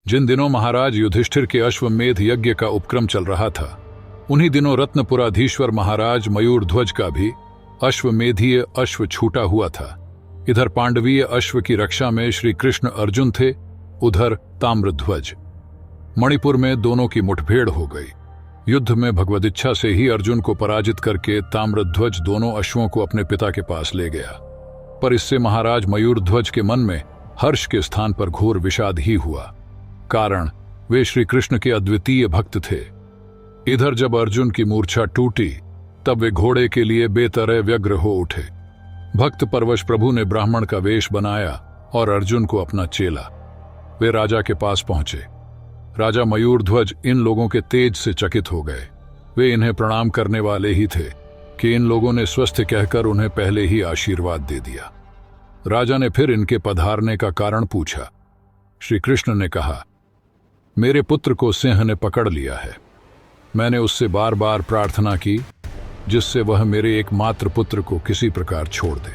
जिन दिनों महाराज युधिष्ठिर के अश्वमेध यज्ञ का उपक्रम चल रहा था, उन्हीं दिनों रत्नपुराधीश्वर महाराज मयूरध्वज का भी अश्वमेधीय अश्व छूटा हुआ था। इधर पांडवीय अश्व की रक्षा में श्री कृष्ण अर्जुन थे, उधर ताम्रध्वज। मणिपुर में दोनों की मुठभेड़ हो गई। युद्ध में भगवदिच्छा से ही अर्जुन को पराजित करके ताम्रध्वज दोनों अश्वों को अपने पिता के पास ले गया। पर इससे महाराज मयूरध्वज के मन में हर्ष के स्थान पर घोर विषाद ही हुआ, कारण वे श्री कृष्ण के अद्वितीय भक्त थे। इधर जब अर्जुन की मूर्छा टूटी, तब वे घोड़े के लिए बेतरह व्यग्र हो उठे। भक्त परवश प्रभु ने ब्राह्मण का वेश बनाया और अर्जुन को अपना चेला। वे राजा के पास पहुंचे। राजा मयूरध्वज इन लोगों के तेज से चकित हो गए। वे इन्हें प्रणाम करने वाले ही थे कि इन लोगों ने स्वस्थ कहकर उन्हें पहले ही आशीर्वाद दे दिया। राजा ने फिर इनके पधारने का कारण पूछा। श्री कृष्ण ने कहा, मेरे पुत्र को सिंह ने पकड़ लिया है। मैंने उससे बार बार प्रार्थना की जिससे वह मेरे एकमात्र पुत्र को किसी प्रकार छोड़ दे।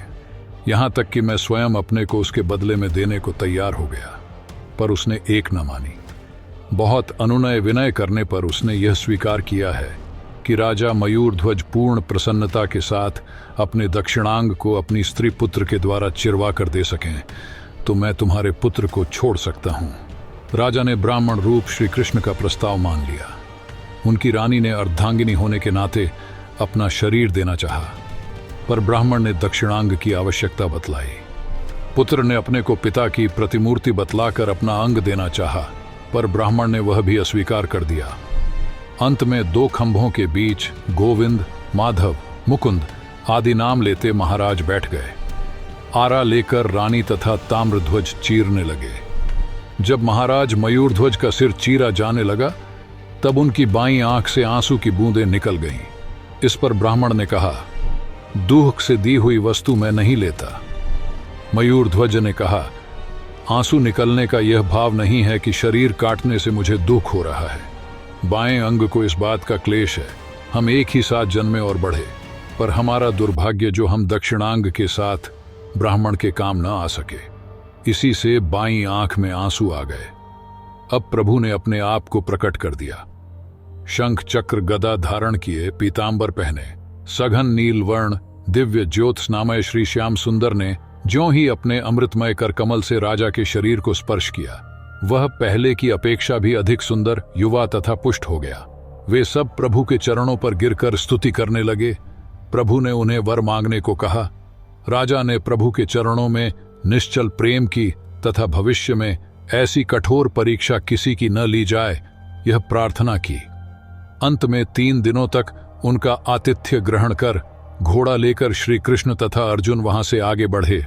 यहां तक कि मैं स्वयं अपने को उसके बदले में देने को तैयार हो गया, पर उसने एक न मानी। बहुत अनुनय विनय करने पर उसने यह स्वीकार किया है कि राजा मयूरध्वज पूर्ण प्रसन्नता के साथ अपने दक्षिणांग को अपनी स्त्री पुत्र के द्वारा चिरवा कर दे सकें, तो मैं तुम्हारे पुत्र को छोड़ सकता हूं। राजा ने ब्राह्मण रूप श्री कृष्ण का प्रस्ताव मान लिया। उनकी रानी ने अर्धांगिनी होने के नाते अपना शरीर देना चाहा, पर ब्राह्मण ने दक्षिणांग की आवश्यकता बतलाई। पुत्र ने अपने को पिता की प्रतिमूर्ति बतलाकर अपना अंग देना चाहा, पर ब्राह्मण ने वह भी अस्वीकार कर दिया। अंत में दो खंभों के बीच गोविंद, माधव, मुकुंद आदि नाम लेते महाराज बैठ गए। आरा लेकर रानी तथा ताम्रध्वज चीरने लगे। जब महाराज मयूरध्वज का सिर चीरा जाने लगा, तब उनकी बाईं आंख से आंसू की बूंदें निकल गईं। इस पर ब्राह्मण ने कहा, दुख से दी हुई वस्तु मैं नहीं लेता। मयूरध्वज ने कहा, आंसू निकलने का यह भाव नहीं है कि शरीर काटने से मुझे दुख हो रहा है। बाएं अंग को इस बात का क्लेश है, हम एक ही साथ जन्मे और बढ़े, पर हमारा दुर्भाग्य जो हम दक्षिणांग के साथ ब्राह्मण के काम न आ सके, इसी से बाईं आंख में आंसू आ गए। अब प्रभु ने अपने आप को प्रकट कर दिया। शंख चक्र गदा धारण किए, पीतांबर पहने, सघन नील वर्ण दिव्य ज्योत्स्नामय श्री श्याम सुंदर ने ज्यों ही अपने अमृतमय कर कमल से राजा के शरीर को स्पर्श किया, वह पहले की अपेक्षा भी अधिक सुंदर, युवा तथा पुष्ट हो गया। वे सब प्रभु के चरणों पर गिरकर स्तुति करने लगे। प्रभु ने उन्हें वर मांगने को कहा। राजा ने प्रभु के चरणों में निश्चल प्रेम की तथा भविष्य में ऐसी कठोर परीक्षा किसी की न ली जाए, यह प्रार्थना की। अंत में 3 दिनों तक उनका आतिथ्य ग्रहण कर घोड़ा लेकर श्री कृष्ण तथा अर्जुन वहां से आगे बढ़े।